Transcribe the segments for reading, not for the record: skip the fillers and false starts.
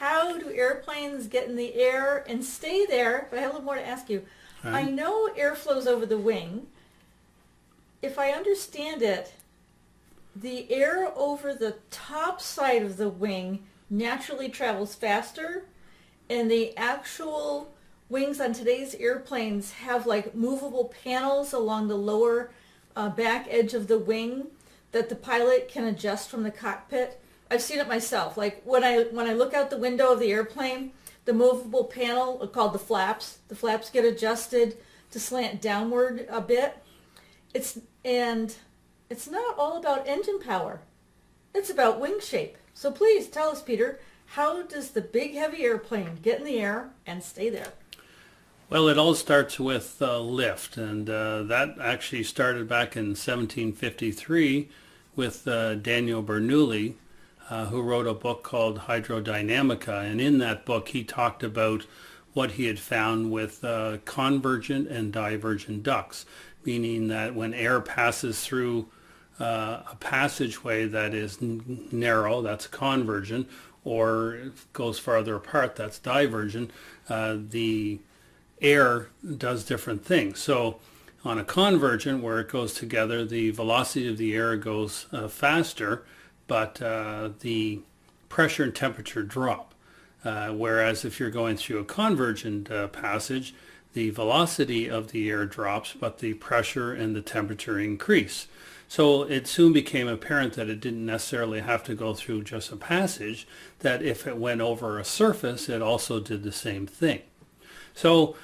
how do airplanes get in the air and stay there? But I have a little more to ask you. I know air flows over the wing. If I understand it, the air over the top side of the wing naturally travels faster, and the actual wings on today's airplanes have like movable panels along the lower back edge of the wing that the pilot can adjust from the cockpit. I've seen it myself. Like when I look out the window of the airplane, the movable panel called the flaps get adjusted to slant downward a bit. It's not all about engine power. It's about wing shape. So please tell us, Peter, how does the big heavy airplane get in the air and stay there? Well, it all starts with lift, and that actually started back in 1753 with Daniel Bernoulli, who wrote a book called Hydrodynamica, and in that book he talked about what he had found with convergent and divergent ducts, meaning that when air passes through a passageway that is narrow, that's convergent, or goes farther apart, that's divergent, the air does different things. So on a convergent, where it goes together, the velocity of the air goes faster, but the pressure and temperature drop. Whereas if you're going through a convergent passage, the velocity of the air drops, but the pressure and the temperature increase. So it soon became apparent that it didn't necessarily have to go through just a passage, that if it went over a surface, it also did the same thing. So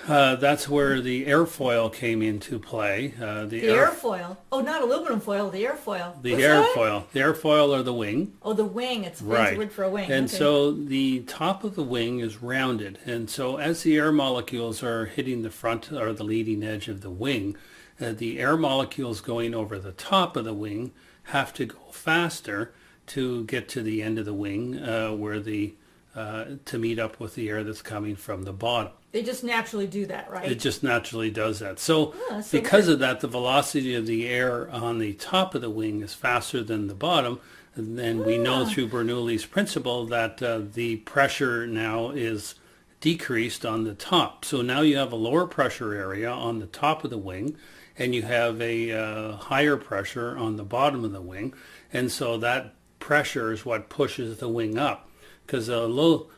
that's where the airfoil came into play. The airfoil? Oh, not aluminum foil, the airfoil. The airfoil. The airfoil or the wing. Oh, the wing. It's a right. fancy word for a wing. And okay. so the top of the wing is rounded. And so as the air molecules are hitting the front or the leading edge of the wing, the air molecules going over the top of the wing have to go faster to get to the end of the wing where to meet up with the air that's coming from the bottom. They just naturally do that, right? It just naturally does that. So so because of that, the velocity of the air on the top of the wing is faster than the bottom. And then we know through Bernoulli's principle that the pressure now is decreased on the top. So now you have a lower pressure area on the top of the wing, and you have a higher pressure on the bottom of the wing. And so that pressure is what pushes the wing up, because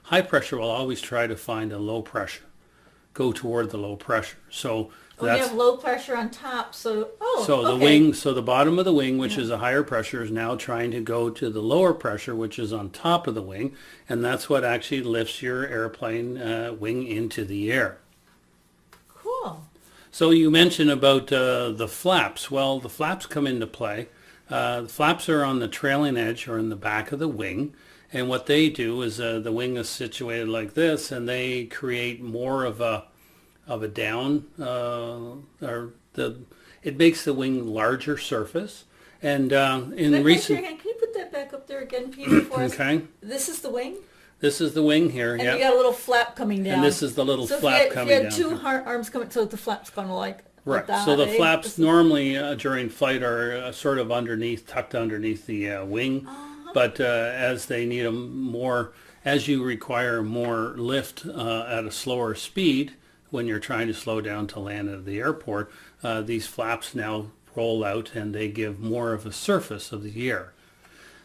high pressure will always try to find a low pressure, go toward the low pressure. So you have low pressure on top, so the wing, so the bottom of the wing, which is a higher pressure, is now trying to go to the lower pressure, which is on top of the wing, and that's what actually lifts your airplane wing into the air. Cool. So you mentioned about the flaps. Well, the flaps come into play. The flaps are on the trailing edge or in the back of the wing. And what they do is the wing is situated like this, and they create more of a down, it makes the wing larger surface. And in recent, can you put that back up there again, Peter, for us? Okay. This is the wing. This is the wing here. And you got a little flap coming down. And this is the little flap coming down. So if you had two arms coming, so the flap's going to like right. So the flaps normally during flight are sort of tucked underneath the wing. But as they need as you require more lift at a slower speed, when you're trying to slow down to land at the airport, these flaps now roll out and they give more of a surface of the air.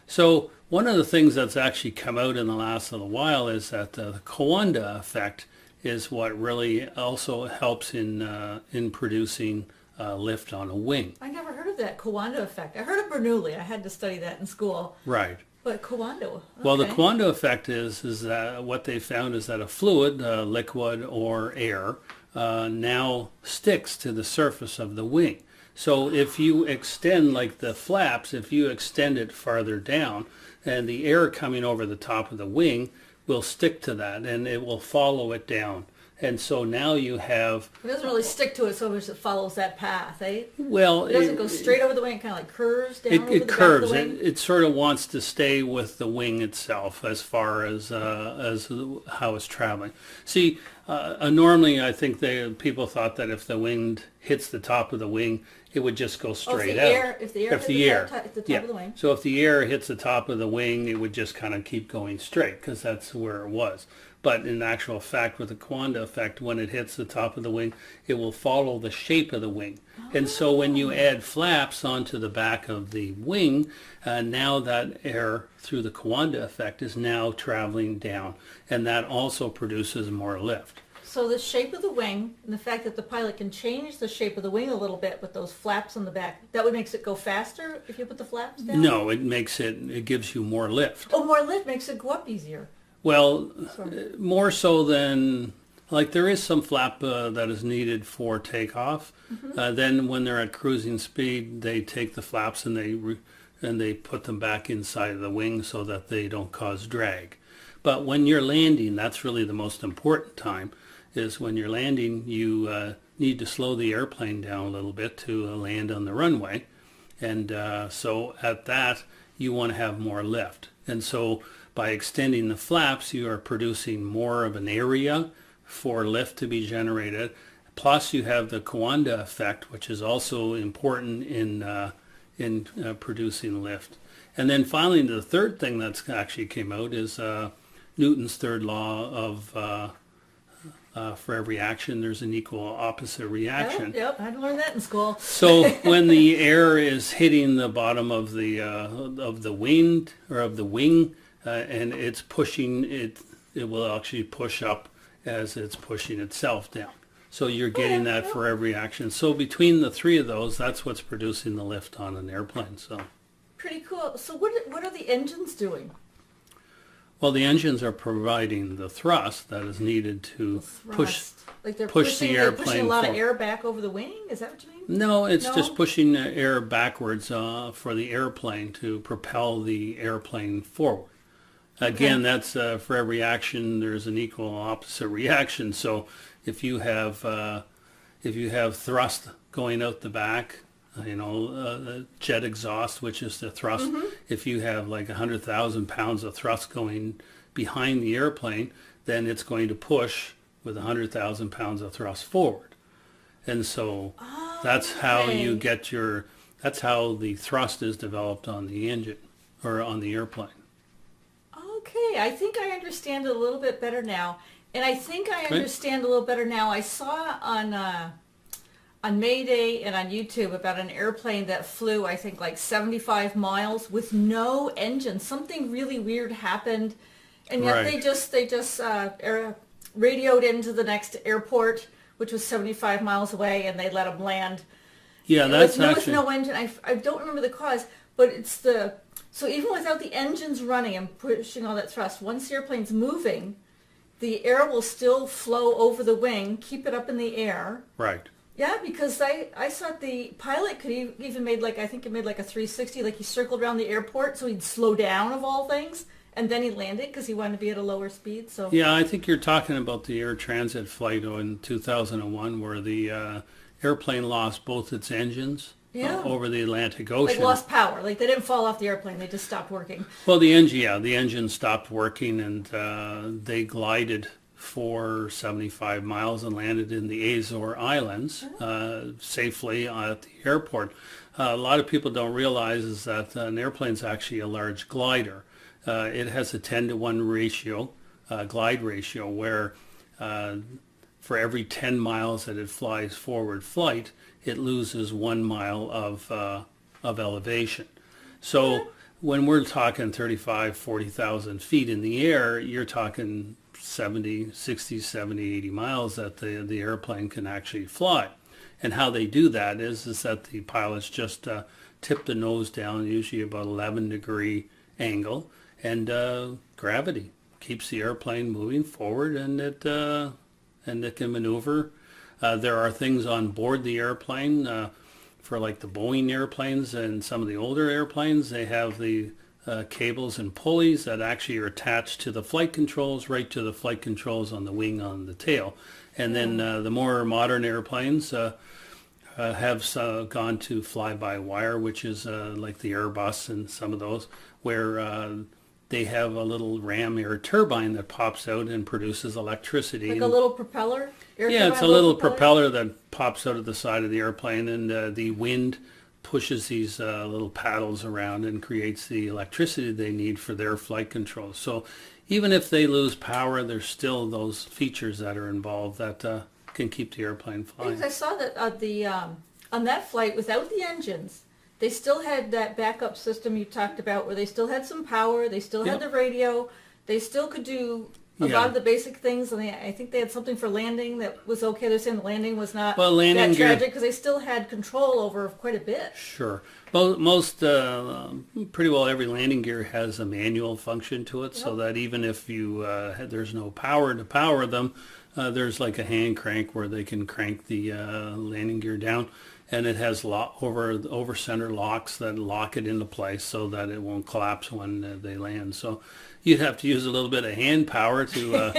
So one of the things that's actually come out in the last little while is that the Coanda effect is what really also helps in producing lift on a wing. I never heard of that Coanda effect. I heard of Bernoulli. I had to study that in school. Right. But Coanda. Okay. Well, the Coanda effect is that what they found is that a fluid, liquid or air, now sticks to the surface of the wing. So if you extend, like the flaps, if you extend it farther down, and the air coming over the top of the wing will stick to that, and it will follow it down. And so now you have... It doesn't really stick to it so much it follows that path, eh? Well... It doesn't go straight over the wing, it kind of like curves down over the back curves. of the wing? It sort of wants to stay with the wing itself as far as how it's traveling. See, normally I think people thought that if the wind hits the top of the wing, it would just go Oh, straight out. if the air If hit the air, at the top yeah. of the wing. So if the air hits the top of the wing, it would just kind of keep going straight because that's where it was. But in actual fact, with the Coanda effect, when it hits the top of the wing, it will follow the shape of the wing. And so when you add flaps onto the back of the wing, now that air through the Coanda effect is now traveling down, and that also produces more lift. So the shape of the wing and the fact that the pilot can change the shape of the wing a little bit with those flaps on the back, that would makes it go faster if you put the flaps down? No, it gives you more lift. Oh, more lift makes it go up easier. Well, Sorry. more so than, like there is some flap that is needed for takeoff. Then when they're at cruising speed, they take the flaps and they put them back inside of the wing so that they don't cause drag. But when you're landing, that's really the most important time, is when you're landing, you need to slow the airplane down a little bit to land on the runway. And so at that, you want to have more lift. And so by extending the flaps, you are producing more of an area for lift to be generated. Plus, you have the Coanda effect, which is also important in producing lift. And then finally, the third thing that's actually came out is Newton's third law of for every action, there's an equal opposite reaction. Yep, I learned that in school. So when the air is hitting the bottom of the wing or of the wing, and it's pushing it, it will actually push up as it's pushing itself down. So you're getting that for every action. So between the three of those, that's what's producing the lift on an airplane. So Pretty cool. So what are the engines doing? well, the engines are providing the thrust that is needed to push. Thrust. Like they're push the pushing, they're pushing a airplane lot of forward. air back over the wing? Is that what you mean? No, it's No? just pushing the air backwards for the airplane to propel the airplane forward. Again, that's for every action, there's an equal opposite reaction. So if you have thrust going out the back, jet exhaust, which is the thrust. If you have like 100,000 pounds of thrust going behind the airplane, then it's going to push with 100,000 pounds of thrust forward. And so that's how you get that's how the thrust is developed on the engine or on the airplane. Okay, I think I understand it a little bit better now. And I think I understand a little better now. I saw on May Day and on YouTube about an airplane that flew, I think, like 75 miles with no engine. Something really weird happened, and yet Right. they just radioed into the next airport, which was 75 miles away, and they let them land. Yeah, that's with actually no engine. I don't remember the cause, but it's so even without the engines running and pushing all that thrust, once the airplane's moving, the air will still flow over the wing, keep it up in the air. right. Yeah, because I thought the pilot could even made like, I think it made like a 360, like he circled around the airport so he'd slow down of all things, and then he landed because he wanted to be at a lower speed. So Yeah, I think you're talking about the Air Transit flight in 2001 where the airplane lost both its engines over the Atlantic like Ocean. lost power, like they didn't fall off the airplane, they just stopped working. Well, the engine stopped working, and they glided for 75 miles and landed in the Azore Islands safely at the airport. A lot of people don't realize is that an airplane's actually a large glider. It has a 10-to-1 ratio, glide ratio, where for every 10 miles that it flies forward flight, it loses 1 mile of elevation. So when we're talking 35, 40,000 feet in the air, you're talking 60, 70, 80 miles that the airplane can actually fly. And how they do that is that the pilots just tip the nose down, usually about 11-degree angle, and gravity keeps the airplane moving forward, and it can maneuver. There are things on board the airplane for like the Boeing airplanes and some of the older airplanes. They have the cables and pulleys that actually are attached to the flight controls, right to the flight controls on the wing on the tail. And then the more modern airplanes have gone to fly-by-wire, which is like the Airbus and some of those, where they have a little ram air turbine that pops out and produces electricity. Like And a little propeller? Air yeah, it's a turbine, little propeller that pops out of the side of the airplane, and the wind pushes these little paddles around and creates the electricity they need for their flight control. So even if they lose power, there's still those features that are involved that can keep the airplane flying. Because I saw that on that flight without the engines, they still had that backup system you talked about where they still had some power, they still had Yep. the radio, they still could do a Yeah. lot of the basic things, and I think they had something for landing that was okay. They're saying the landing was not Well, landing that gear- tragic because they still had control over quite a bit. Sure. Most, pretty well every landing gear has a manual function to it, so Yep. that even if there's no power to power them, there's like a hand crank where they can crank the landing gear down, and it has over center locks that lock it into place so that it won't collapse when they land. So you'd have to use a little bit of hand power to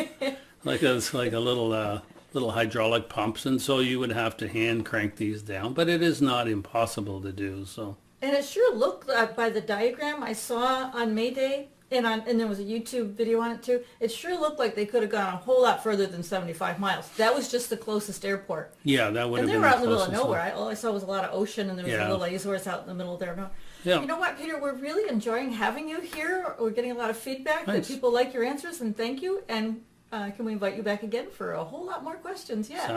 like a little hydraulic pumps, and so you would have to hand crank these down, but it is not impossible to do. So And it sure looked by the diagram I saw on May Day, and there was a YouTube video on it too. It sure looked like they could have gone a whole lot further than 75 miles. That was just the closest airport. yeah, that would And have they been were out in the the middle of closest nowhere. one. All I saw was a lot of ocean, and there was Yeah. a little Azores out in the middle there. No. Yeah. You know what, Peter? We're really enjoying having you here. We're getting a lot of feedback Thanks. that people like your answers, and thank you. And can we invite you back again for a whole lot more questions? Yeah.